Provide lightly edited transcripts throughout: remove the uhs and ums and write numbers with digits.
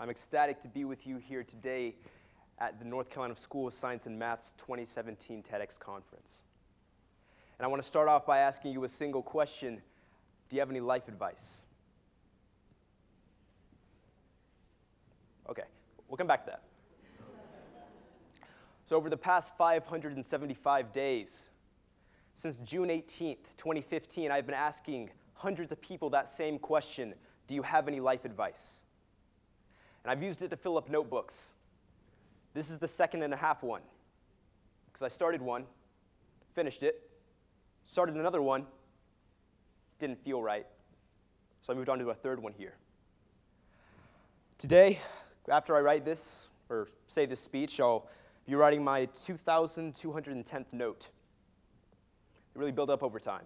I'm ecstatic to be with you here today at the North Carolina School of Science and Math's 2017 TEDx Conference. And I want to start off by asking you a single question. Do you have any life advice? Okay, we'll come back to that. So over the past 575 days, since June 18th, 2015, I've been asking hundreds of people that same question: do you have any life advice? And I've used it to fill up notebooks. This is the second and a half one, because I started one, finished it, started another one, didn't feel right, so I moved on to a third one here. Today, after I write this, or say this speech, I'll be writing my 2,210th note. It really built up over time.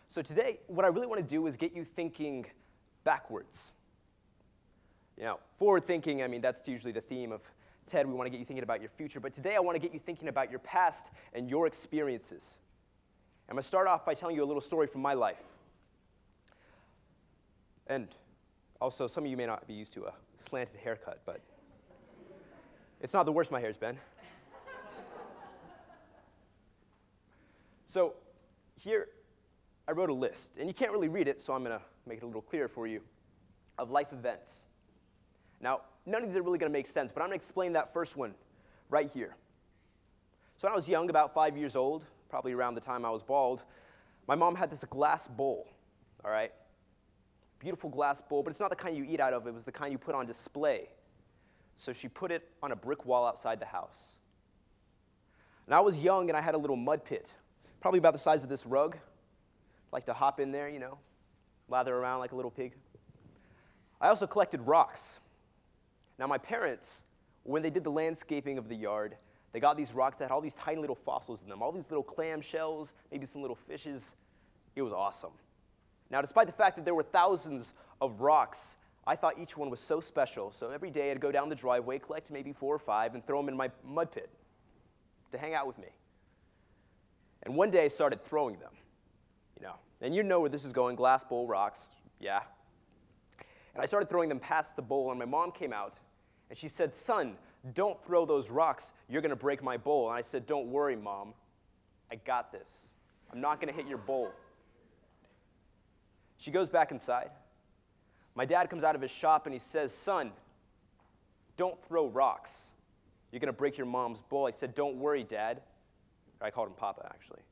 So today, what I really want to do is get you thinking backwards. You know, forward thinking, I mean, that's usually the theme of TED. We want to get you thinking about your future. But today, I want to get you thinking about your past and your experiences. I'm going to start off by telling you a little story from my life. And also, some of you may not be used to a slanted haircut, but it's not the worst my hair's been. So here, I wrote a list. And you can't really read it, so I'm going to make it a little clearer for you, of life events. Now, none of these are really going to make sense, but I'm going to explain that first one right here. So when I was young, about 5 years old, probably around the time I was bald, my mom had this glass bowl, all right? Beautiful glass bowl, but it's not the kind you eat out of. It was the kind you put on display. So she put it on a brick wall outside the house. And I was young, and I had a little mud pit, probably about the size of this rug. I'd like to hop in there, you know, lather around like a little pig. I also collected rocks. Now, my parents, when they did the landscaping of the yard, they got these rocks that had all these tiny little fossils in them, all these little clam shells, maybe some little fishes. It was awesome. Now, despite the fact that there were thousands of rocks, I thought each one was so special. So every day I'd go down the driveway, collect maybe 4 or 5, and throw them in my mud pit to hang out with me. And one day I started throwing them, you know. And you know where this is going, glass bowl, rocks, yeah. And I started throwing them past the bowl, and my mom came out, and she said, "Son, don't throw those rocks. You're going to break my bowl." And I said, "Don't worry, Mom. I got this. I'm not going to hit your bowl." She goes back inside. My dad comes out of his shop, and he says, "Son, don't throw rocks. You're going to break your mom's bowl." I said, "Don't worry, Dad." Or I called him Papa, actually.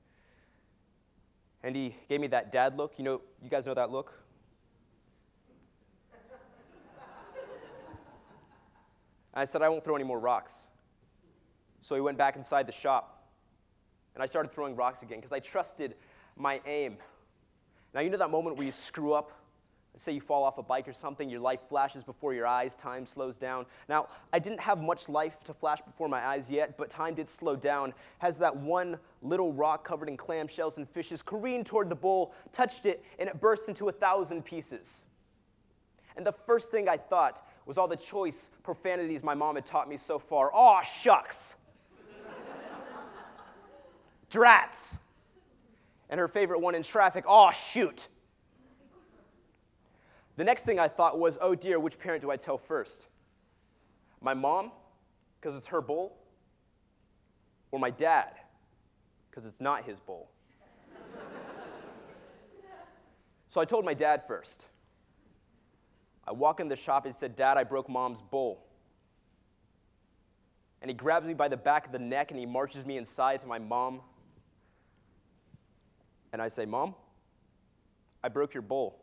And he gave me that dad look. You guys know that look? And I said, "I won't throw any more rocks." So he went back inside the shop, and I started throwing rocks again because I trusted my aim. Now, you know that moment where you screw up? Let's say you fall off a bike or something, your life flashes before your eyes, time slows down. Now, I didn't have much life to flash before my eyes yet, but time did slow down as that one little rock covered in clamshells and fishes careened toward the bowl, touched it, and it burst into 1,000 pieces. And the first thing I thought was all the choice profanities my mom had taught me so far. Aw, shucks. Drats. And her favorite one in traffic, aw, shoot. The next thing I thought was, oh dear, which parent do I tell first? My mom, because it's her bowl, or my dad, because it's not his bowl? So I told my dad first. I walk in the shop and said, "Dad, I broke Mom's bowl." And he grabs me by the back of the neck and he marches me inside to my mom. And I say, "Mom, I broke your bowl."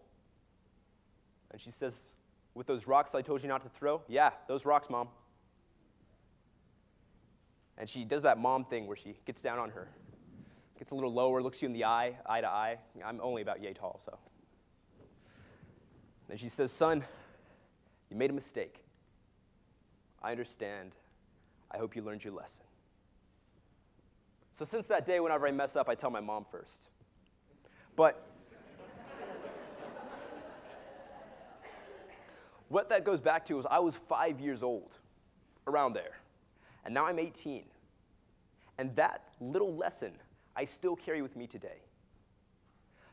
And she says, "With those rocks I told you not to throw?" "Yeah, those rocks, Mom." And she does that mom thing where she gets down on her, gets a little lower, looks you in the eye to eye. I'm only about yay tall, so. And she says, "Son, you made a mistake. I understand. I hope you learned your lesson." So since that day, whenever I mess up, I tell my mom first. But what that goes back to is I was 5 years old, around there. And now I'm 18. And that little lesson I still carry with me today.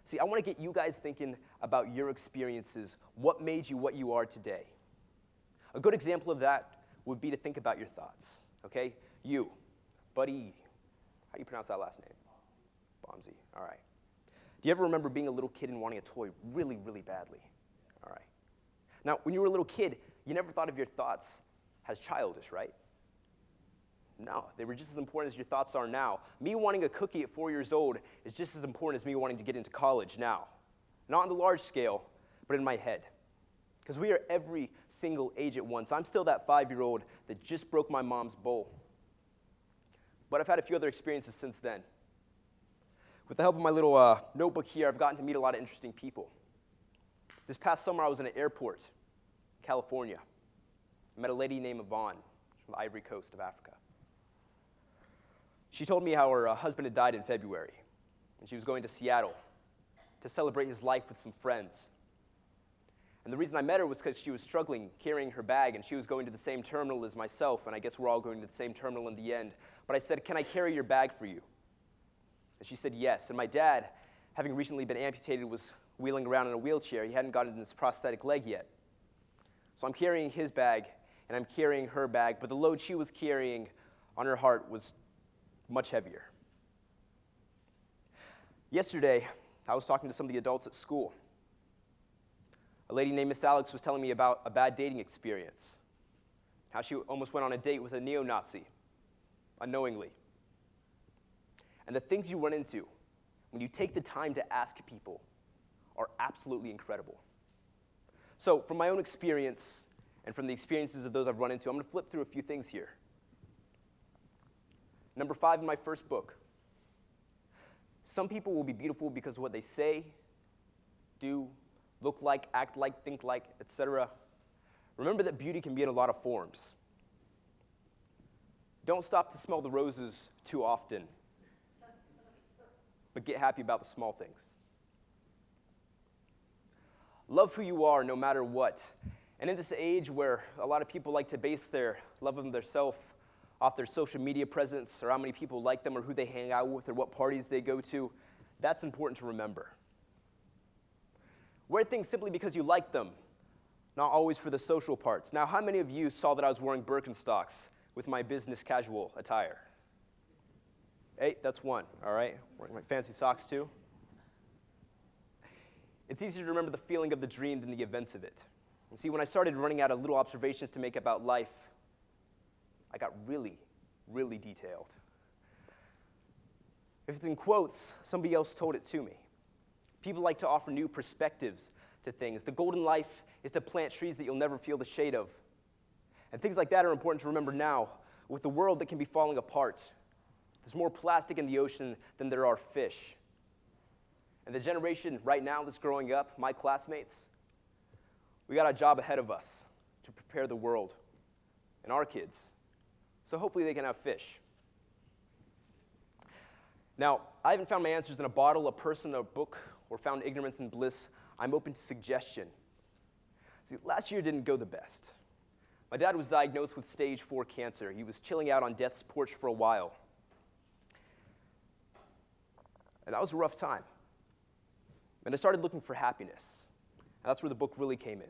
See, I want to get you guys thinking about your experiences, what made you what you are today. A good example of that would be to think about your thoughts, okay? You, Buddy, how do you pronounce that last name? Bomsey, all right. Do you ever remember being a little kid and wanting a toy really, really badly? All right. Now, when you were a little kid, you never thought of your thoughts as childish, right? No, they were just as important as your thoughts are now. Me wanting a cookie at 4 years old is just as important as me wanting to get into college now. Not on the large scale, but in my head. Because we are every single age at once. I'm still that 5-year-old that just broke my mom's bowl. But I've had a few other experiences since then. With the help of my little notebook here, I've gotten to meet a lot of interesting people. This past summer, I was in an airport, California. I met a lady named Yvonne from the Ivory Coast of Africa. She told me how her husband had died in February, and she was going to Seattle to celebrate his life with some friends. And the reason I met her was because she was struggling carrying her bag, and she was going to the same terminal as myself, and I guess we're all going to the same terminal in the end. But I said, "Can I carry your bag for you?" And she said yes. And my dad, having recently been amputated, was wheeling around in a wheelchair. He hadn't gotten his prosthetic leg yet. So I'm carrying his bag, and I'm carrying her bag, but the load she was carrying on her heart was much heavier. Yesterday, I was talking to some of the adults at school. A lady named Miss Alex was telling me about a bad dating experience, how she almost went on a date with a neo-Nazi, unknowingly. And the things you run into when you take the time to ask people are absolutely incredible. So from my own experience and from the experiences of those I've run into, I'm going to flip through a few things here. Number 5 in my first book. Some people will be beautiful because of what they say, do, look like, act like, think like, etc. Remember that beauty can be in a lot of forms. Don't stop to smell the roses too often, but get happy about the small things. Love who you are no matter what. And in this age where a lot of people like to base their love of themselves off their social media presence, or how many people like them, or who they hang out with, or what parties they go to, that's important to remember. Wear things simply because you like them, not always for the social parts. Now, how many of you saw that I was wearing Birkenstocks with my business casual attire? 8, that's 1, all right? Wearing my fancy socks too. It's easier to remember the feeling of the dream than the events of it. And see, when I started running out of little observations to make about life, I got really, really detailed. If it's in quotes, somebody else told it to me. People like to offer new perspectives to things. The golden life is to plant trees that you'll never feel the shade of. And things like that are important to remember now, with the world that can be falling apart. There's more plastic in the ocean than there are fish. And the generation right now that's growing up, my classmates, we got a job ahead of us to prepare the world and our kids. So hopefully they can have fish. Now, I haven't found my answers in a bottle, a person, a book, or found ignorance and bliss. I'm open to suggestion. See, last year didn't go the best. My dad was diagnosed with stage 4 cancer. He was chilling out on death's porch for a while. And that was a rough time. And I started looking for happiness. And that's where the book really came in.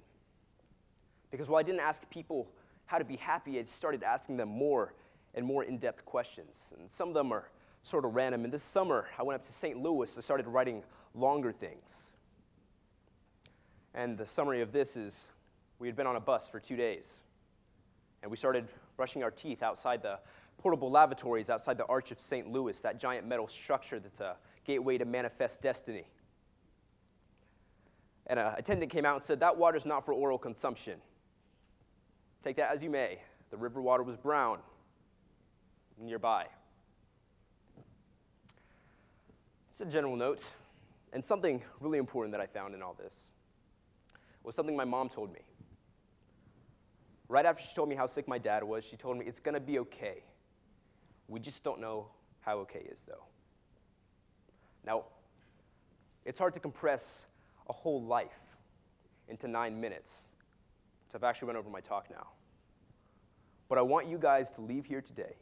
Because while I didn't ask people how to be happy, I started asking them more and more in-depth questions. And some of them are sort of random. And this summer, I went up to St. Louis. I started writing longer things. And the summary of this is, we had been on a bus for 2 days. And we started brushing our teeth outside the portable lavatories outside the Arch of St. Louis, that giant metal structure that's a gateway to manifest destiny. And an attendant came out and said, "That water's not for oral consumption. Take that as you may." The river water was brown nearby. It's a general note. And something really important that I found in all this was something my mom told me. Right after she told me how sick my dad was, she told me, "It's going to be okay. We just don't know how okay is, though." Now, it's hard to compress a whole life into 9 minutes, so I've actually run over my talk now. But I want you guys to leave here today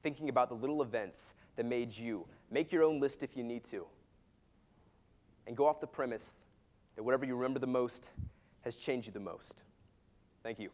thinking about the little events that made you. Make your own list if you need to. And go off the premise that whatever you remember the most has changed you the most. Thank you.